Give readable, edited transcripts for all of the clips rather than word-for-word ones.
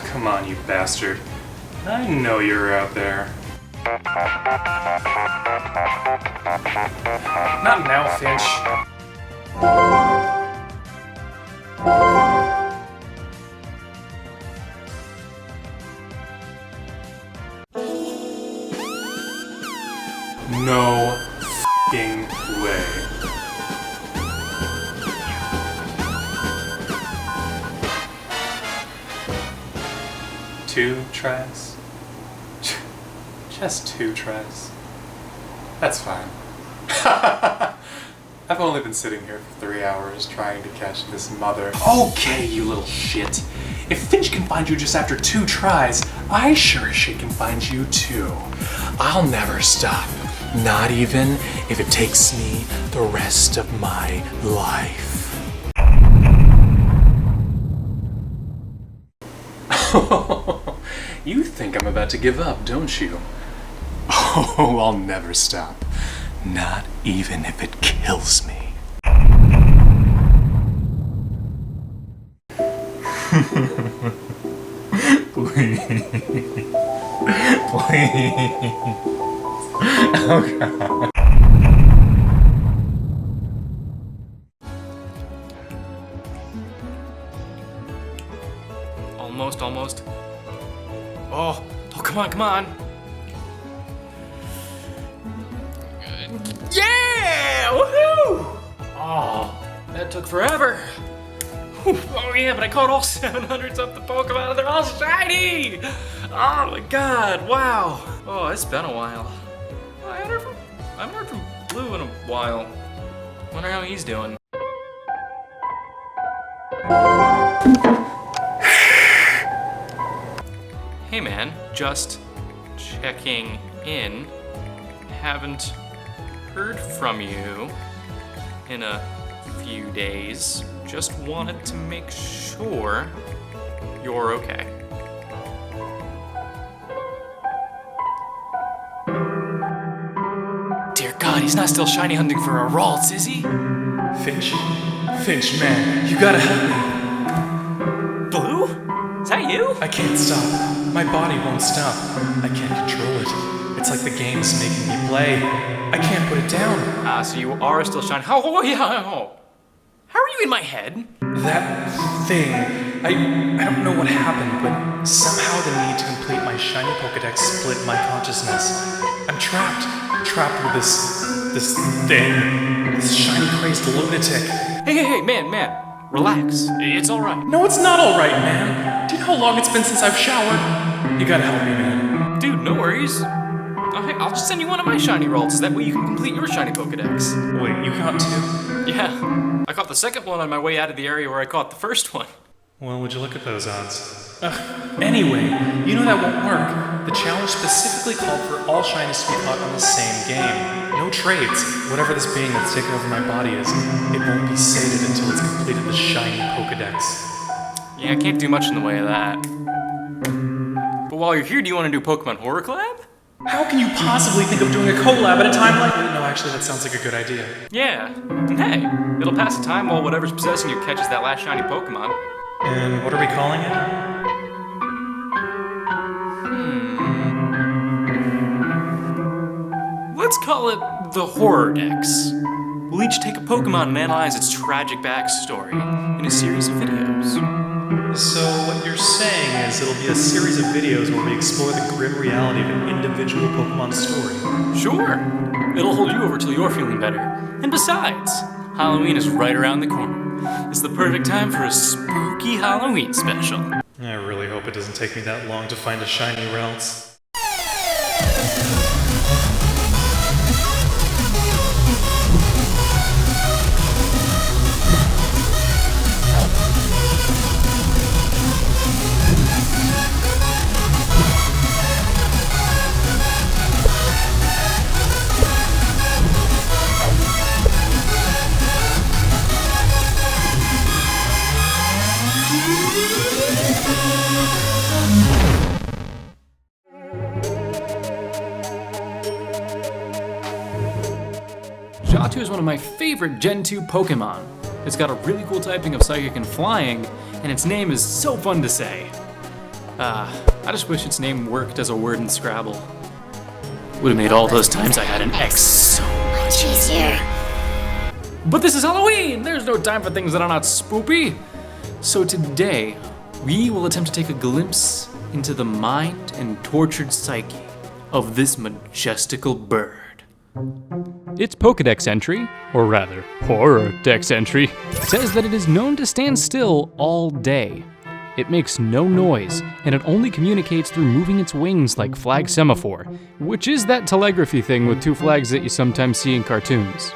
Come on, you bastard. I know you're out there. Not now, Finch. No f***ing way. Two tries? Just 2 tries. That's fine. I've only been sitting here for 3 hours trying to catch this mother. Okay, you little shit. If Finch can find you just after 2 tries, I sure as shit can find you too. I'll never stop. Not even if it takes me the rest of my life. You think I'm about to give up, don't you? Oh, I'll never stop. Not even if it kills me. Please. Please. Oh, God. Almost. Oh, come on. Yeah! Woohoo! Oh, that took forever. Whew. Oh yeah, but I caught all 700s of the Pokemon and they're all shiny! Oh my god, wow. Oh, it's been a while. I haven't heard from Blue in a while. Wonder how he's doing. Hey man, just checking in. Haven't heard from you in a few days. Just wanted to make sure you're okay. Dear God, he's not still shiny hunting for a Ralts, is he? Finch, man, you gotta help me. Blue? Is that you? I can't stop. My body won't stop. I can't control it. It's like the game's making me play. I can't put it down. So you are still shiny. How are you in my head? That thing. I don't know what happened, but somehow the need to complete my shiny Pokedex split my consciousness. I'm trapped with this thing. This shiny crazed lunatic. Hey, man. Relax. It's alright. No, it's not alright, man. Do you know how long it's been since I've showered? You gotta help me, man. Dude, no worries. Okay, I'll just send you one of my shiny Ralts, that way you can complete your shiny Pokedex. Wait, you caught 2? Yeah. I caught the second one on my way out of the area where I caught the first one. Well, would you look at those odds? Anyway, you know that won't work. The challenge specifically called for all shinies to be caught on the same game. No trades. Whatever this being that's taken over my body is, it won't be sated until it's completed the shiny Pokedex. Yeah, I can't do much in the way of that. But while you're here, do you want to do Pokemon Horror Collab? How can you possibly think of doing a collab at a time like that? No, actually, that sounds like a good idea. Yeah. And hey, it'll pass the time while whatever's possessing you catches that last shiny Pokemon. And what are we calling it? Let's call it the HorrorDex. We'll each take a Pokemon and analyze its tragic backstory in a series of videos. So what you're saying is it'll be a series of videos where we explore the grim reality of an individual Pokemon story. Sure. It'll hold you over till you're feeling better. And besides, Halloween is right around the corner. It's the perfect time for a spooky Halloween special. I really hope it doesn't take me that long to find a shiny Ralts. Xatu is one of my favorite Gen 2 Pokemon. It's got a really cool typing of Psychic and Flying, and its name is so fun to say. I just wish its name worked as a word in Scrabble. Would have made all those times I had an X so much easier. But this is Halloween! There's no time for things that are not spoopy. So today, we will attempt to take a glimpse into the mind and tortured psyche of this majestical bird. Its PokeDex entry, or rather, HorrorDex Entry, says that it is known to stand still all day. It makes no noise, and it only communicates through moving its wings like Flag Semaphore, which is that telegraphy thing with two flags that you sometimes see in cartoons.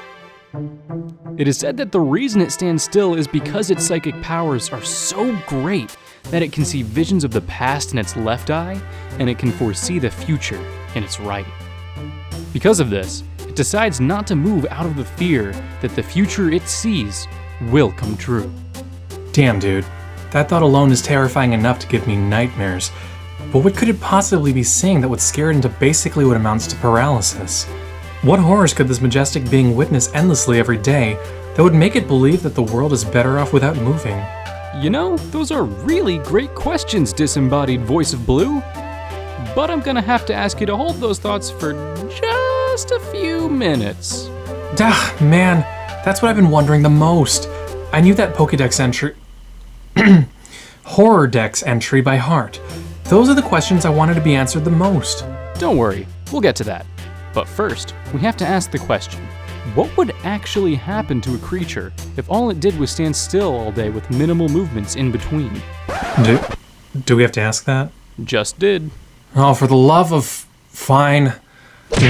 It is said that the reason it stands still is because its psychic powers are so great that it can see visions of the past in its left eye, and it can foresee the future in its right. Because of this, it decides not to move out of the fear that the future it sees will come true. Damn, dude. That thought alone is terrifying enough to give me nightmares. But what could it possibly be seeing that would scare it into basically what amounts to paralysis? What horrors could this majestic being witness endlessly every day that would make it believe that the world is better off without moving? You know, those are really great questions, disembodied voice of blue. But I'm gonna have to ask you to hold those thoughts for just a few minutes. Man, that's what I've been wondering the most. I knew that PokeDex entry... HorrorDex entry by heart. Those are the questions I wanted to be answered the most. Don't worry, we'll get to that. But first, we have to ask the question, what would actually happen to a creature if all it did was stand still all day with minimal movements in between? Do we have to ask that? Just did. Oh, for the love of... Fine.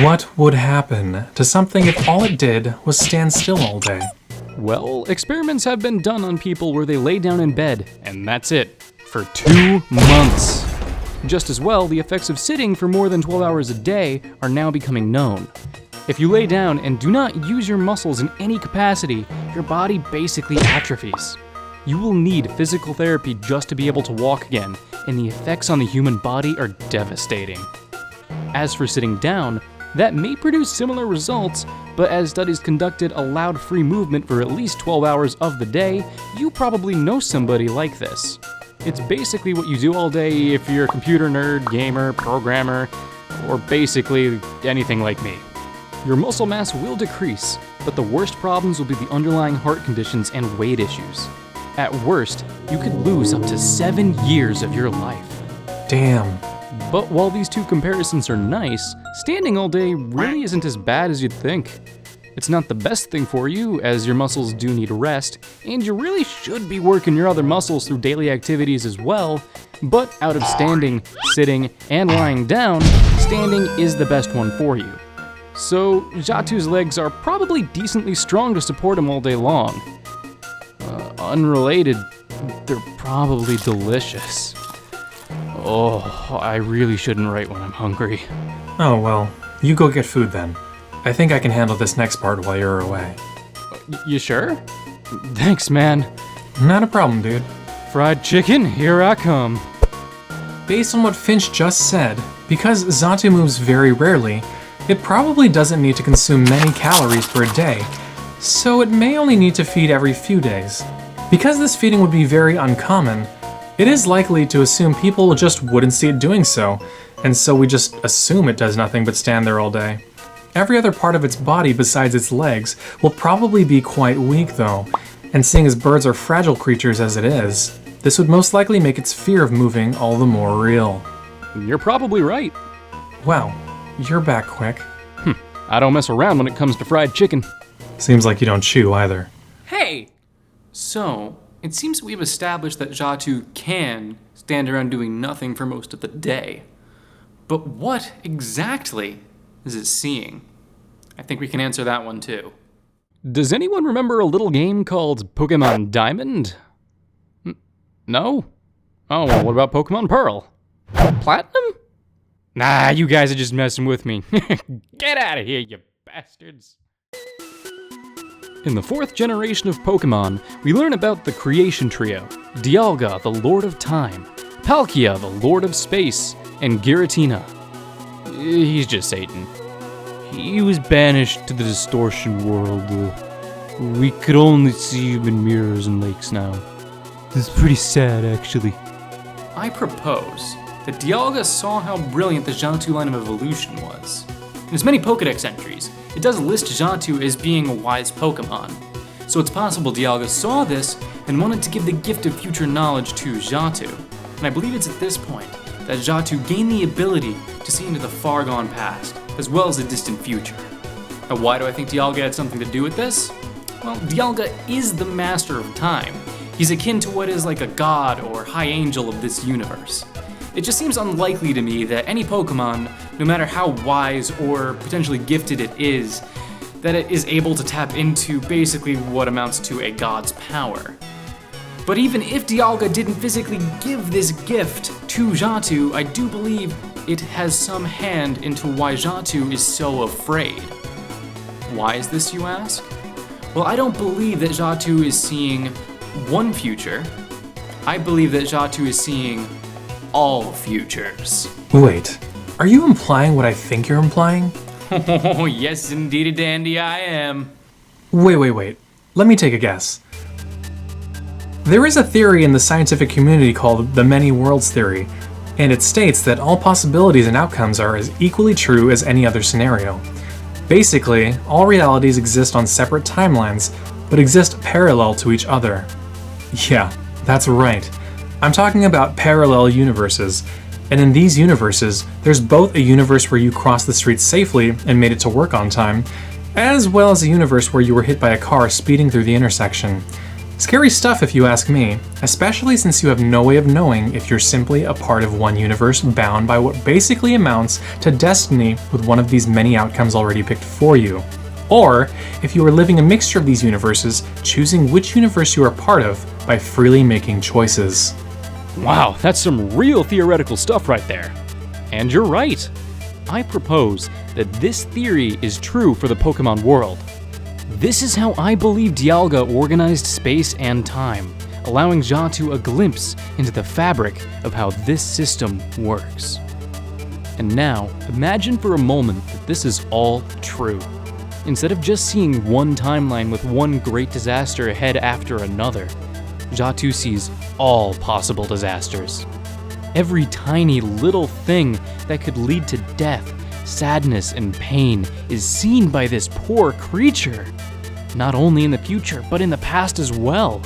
What would happen to something if all it did was stand still all day? Well, experiments have been done on people where they lay down in bed, and that's it, for 2 months. Just as well, the effects of sitting for more than 12 hours a day are now becoming known. If you lay down and do not use your muscles in any capacity, your body basically atrophies. You will need physical therapy just to be able to walk again, and the effects on the human body are devastating. As for sitting down, that may produce similar results, but as studies conducted allowed free movement for at least 12 hours of the day, you probably know somebody like this. It's basically what you do all day if you're a computer nerd, gamer, programmer, or basically anything like me. Your muscle mass will decrease, but the worst problems will be the underlying heart conditions and weight issues. At worst, you could lose up to 7 years of your life. Damn. But while these two comparisons are nice, standing all day really isn't as bad as you'd think. It's not the best thing for you, as your muscles do need rest, and you really should be working your other muscles through daily activities as well, but out of standing, sitting, and lying down, standing is the best one for you. So, Xatu's legs are probably decently strong to support him all day long. Unrelated, they're probably delicious. Oh, I really shouldn't write when I'm hungry. Oh, well, you go get food then. I think I can handle this next part while you're away. You sure? Thanks, man. Not a problem, dude. Fried chicken, here I come. Based on what Finch just said, because Xatu moves very rarely, it probably doesn't need to consume many calories per day, so it may only need to feed every few days. Because this feeding would be very uncommon, it is likely to assume people just wouldn't see it doing so, and so we just assume it does nothing but stand there all day. Every other part of its body besides its legs will probably be quite weak though, and seeing as birds are fragile creatures as it is, this would most likely make its fear of moving all the more real. You're probably right. Wow, you're back quick. I don't mess around when it comes to fried chicken. Seems like you don't chew either. Hey! So, it seems we've established that Xatu can stand around doing nothing for most of the day. But what exactly is it seeing? I think we can answer that one too. Does anyone remember a little game called Pokemon Diamond? No? Oh, well, what about Pokemon Pearl? Platinum? Nah, you guys are just messing with me. Get out of here, you bastards. In the 4th generation of Pokemon, we learn about the Creation Trio, Dialga, the Lord of Time, Palkia, the Lord of Space, and Giratina. He's just Satan. He was banished to the distortion world. We could only see him in mirrors and lakes now. This is pretty sad, actually. I propose that Dialga saw how brilliant the Xatu line of evolution was. In his many PokeDex entries, it does list Xatu as being a wise Pokemon. So it's possible Dialga saw this and wanted to give the gift of future knowledge to Xatu. And I believe it's at this point that Xatu gained the ability to see into the far gone past, as well as the distant future. Now, why do I think Dialga had something to do with this? Well, Dialga is the master of time. He's akin to what is like a god or high angel of this universe. It just seems unlikely to me that any Pokemon, no matter how wise or potentially gifted it is, that it is able to tap into basically what amounts to a god's power. But even if Dialga didn't physically give this gift to Xatu, I do believe it has some hand into why Xatu is so afraid. Why is this, you ask? Well, I don't believe that Xatu is seeing one future. I believe that Xatu is seeing all futures. Wait, are you implying what I think you're implying? Oh, yes, indeedy dandy, I am. Wait. Let me take a guess. There is a theory in the scientific community called the many worlds theory, and it states that all possibilities and outcomes are as equally true as any other scenario. Basically, all realities exist on separate timelines, but exist parallel to each other. Yeah, that's right. I'm talking about parallel universes, and in these universes, there's both a universe where you crossed the street safely and made it to work on time, as well as a universe where you were hit by a car speeding through the intersection. Scary stuff if you ask me, especially since you have no way of knowing if you're simply a part of one universe bound by what basically amounts to destiny with one of these many outcomes already picked for you. Or if you are living a mixture of these universes, choosing which universe you are part of by freely making choices. Wow, that's some real theoretical stuff right there. And you're right. I propose that this theory is true for the Pokemon world. This is how I believe Dialga organized space and time, allowing Xatu a glimpse into the fabric of how this system works. And now, imagine for a moment that this is all true. Instead of just seeing one timeline with one great disaster ahead after another, Xatu sees all possible disasters. Every tiny little thing that could lead to death, sadness, and pain is seen by this poor creature. Not only in the future, but in the past as well.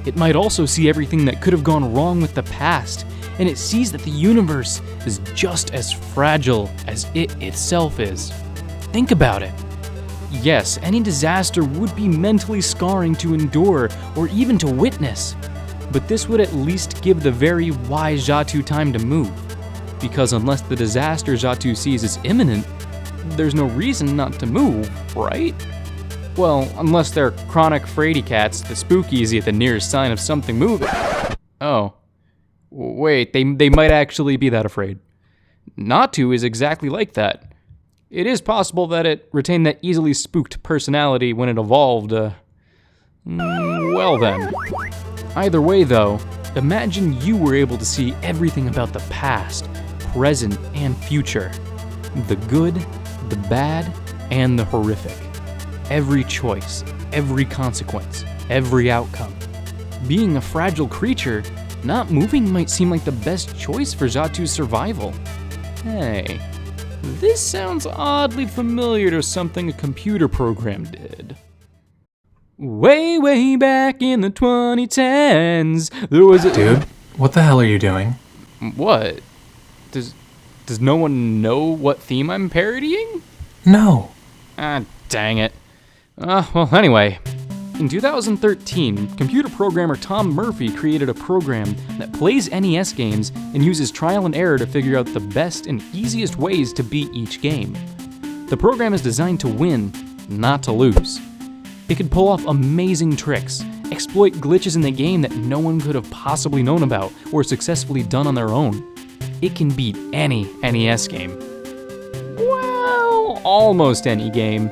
It might also see everything that could have gone wrong with the past, and it sees that the universe is just as fragile as it itself is. Think about it. Yes, any disaster would be mentally scarring to endure or even to witness, but this would at least give the very wise Xatu time to move, because unless the disaster Xatu sees is imminent, there's no reason not to move, right? Well, unless they're chronic fraidy cats, the spookies at the nearest sign of something moving. Oh. Wait, they might actually be that afraid. Natu is exactly like that. It is possible that it retained that easily spooked personality when it evolved, well then. Either way though, imagine you were able to see everything about the past, present, and future. The good, the bad, and the horrific. Every choice, every consequence, every outcome. Being a fragile creature, not moving might seem like the best choice for Xatu's survival. Hey, this sounds oddly familiar to something a computer program did. Way back in the 2010s, there was a— Dude, what the hell are you doing? What? Does no one know what theme I'm parodying? No. Ah, dang it. Well, anyway. In 2013, computer programmer Tom Murphy created a program that plays NES games and uses trial and error to figure out the best and easiest ways to beat each game. The program is designed to win, not to lose. It could pull off amazing tricks, exploit glitches in the game that no one could have possibly known about or successfully done on their own. It can beat any NES game. Well, almost any game.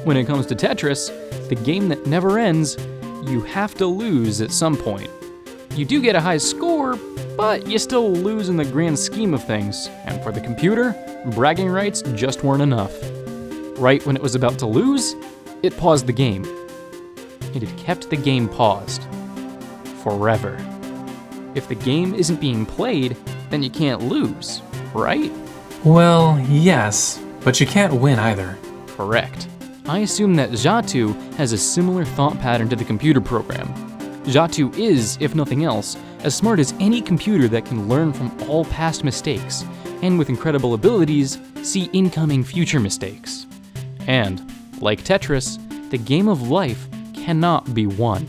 When it comes to Tetris, the game that never ends, you have to lose at some point. You do get a high score, but you still lose in the grand scheme of things, and for the computer, bragging rights just weren't enough. Right when it was about to lose, it paused the game. It had kept the game paused. Forever. If the game isn't being played, then you can't lose, right? Well, yes, but you can't win either. Correct. I assume that Xatu has a similar thought pattern to the computer program. Xatu is, if nothing else, as smart as any computer that can learn from all past mistakes, and with incredible abilities, see incoming future mistakes. And, like Tetris, the game of life cannot be won.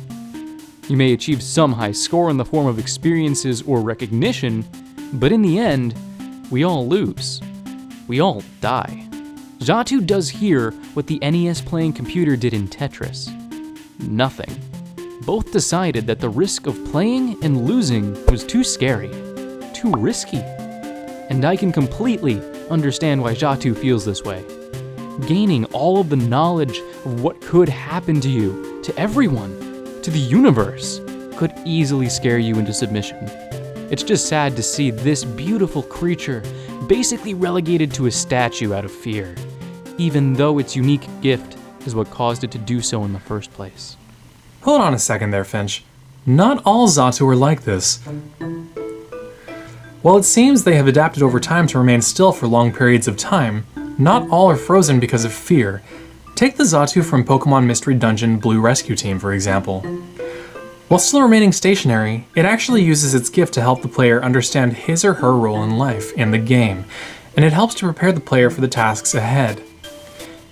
You may achieve some high score in the form of experiences or recognition, but in the end, we all lose. We all die. Xatu does here what the NES Playing Computer did in Tetris. Nothing. Both decided that the risk of playing and losing was too scary, too risky. And I can completely understand why Xatu feels this way. Gaining all of the knowledge of what could happen to you, to everyone, to the universe, could easily scare you into submission. It's just sad to see this beautiful creature basically relegated to a statue out of fear, even though its unique gift is what caused it to do so in the first place. Hold on a second there, Finch. Not all Xatu are like this. While it seems they have adapted over time to remain still for long periods of time, not all are frozen because of fear. Take the Xatu from Pokemon Mystery Dungeon Blue Rescue Team, for example. While still remaining stationary, it actually uses its gift to help the player understand his or her role in life and the game, and it helps to prepare the player for the tasks ahead.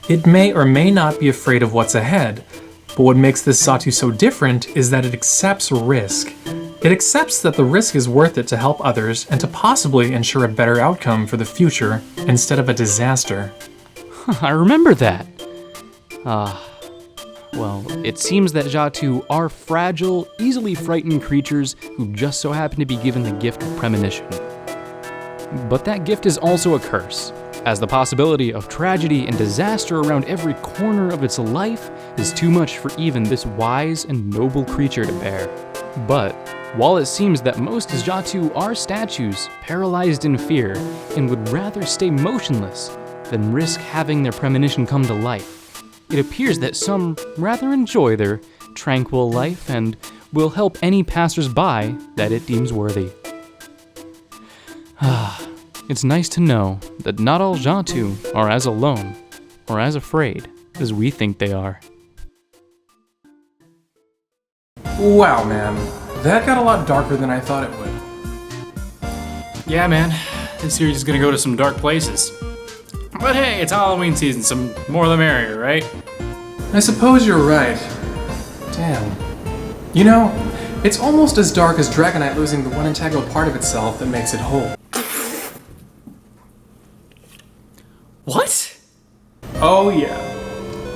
It may or may not be afraid of what's ahead, but what makes this Xatu so different is that it accepts risk. It accepts that the risk is worth it to help others and to possibly ensure a better outcome for the future instead of a disaster. I remember that. Well, it seems that Xatu are fragile, easily frightened creatures who just so happen to be given the gift of premonition. But that gift is also a curse, as the possibility of tragedy and disaster around every corner of its life is too much for even this wise and noble creature to bear. But while it seems that most Xatu are statues, paralyzed in fear, and would rather stay motionless than risk having their premonition come to life, it appears that some rather enjoy their tranquil life and will help any passers-by that it deems worthy. It's nice to know that not all Xatu are as alone or as afraid as we think they are. Wow, man. That got a lot darker than I thought it would. Yeah, man. This series is gonna go to some dark places. But hey, it's Halloween season, some more the merrier, right? I suppose you're right. Damn. You know, it's almost as dark as Dragonite losing the one integral part of itself that makes it whole. What? Oh yeah.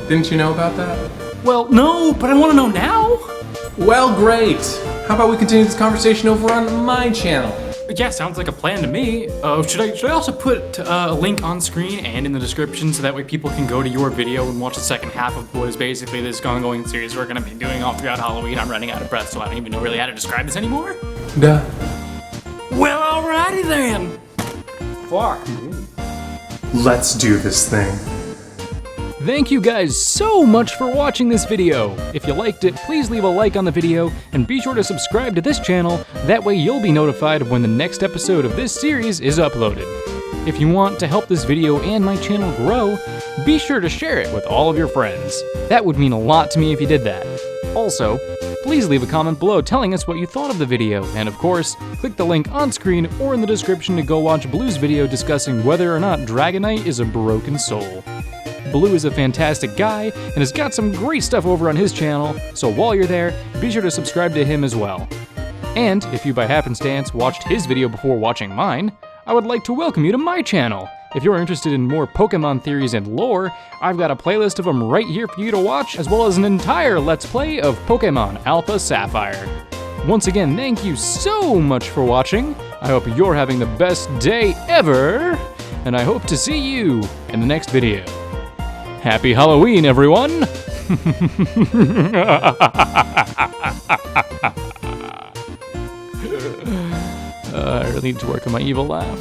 Didn't you know about that? Well, no, but I wanna know now. Well, great. How about we continue this conversation over on my channel? Yeah, sounds like a plan to me. Should I also put a link on screen and in the description so that way people can go to your video and watch the second half of what is basically this ongoing series we're gonna be doing all throughout Halloween? I'm running out of breath, so I don't even know really how to describe this anymore. Duh. Well, alrighty then. Fuck. Let's do this thing. Thank you guys so much for watching this video. If you liked it, please leave a like on the video and be sure to subscribe to this channel. That way you'll be notified of when the next episode of this series is uploaded. If you want to help this video and my channel grow, be sure to share it with all of your friends. That would mean a lot to me if you did that. Also, please leave a comment below telling us what you thought of the video, and of course, click the link on screen or in the description to go watch Blue's video discussing whether or not Dragonite is a broken soul. Blue is a fantastic guy and has got some great stuff over on his channel, so while you're there, be sure to subscribe to him as well. And if you by happenstance watched his video before watching mine, I would like to welcome you to my channel. If you're interested in more Pokemon theories and lore, I've got a playlist of them right here for you to watch, as well as an entire Let's Play of Pokemon Alpha Sapphire. Once again, thank you so much for watching. I hope you're having the best day ever, and I hope to see you in the next video. Happy Halloween, everyone! I really need to work on my evil laugh.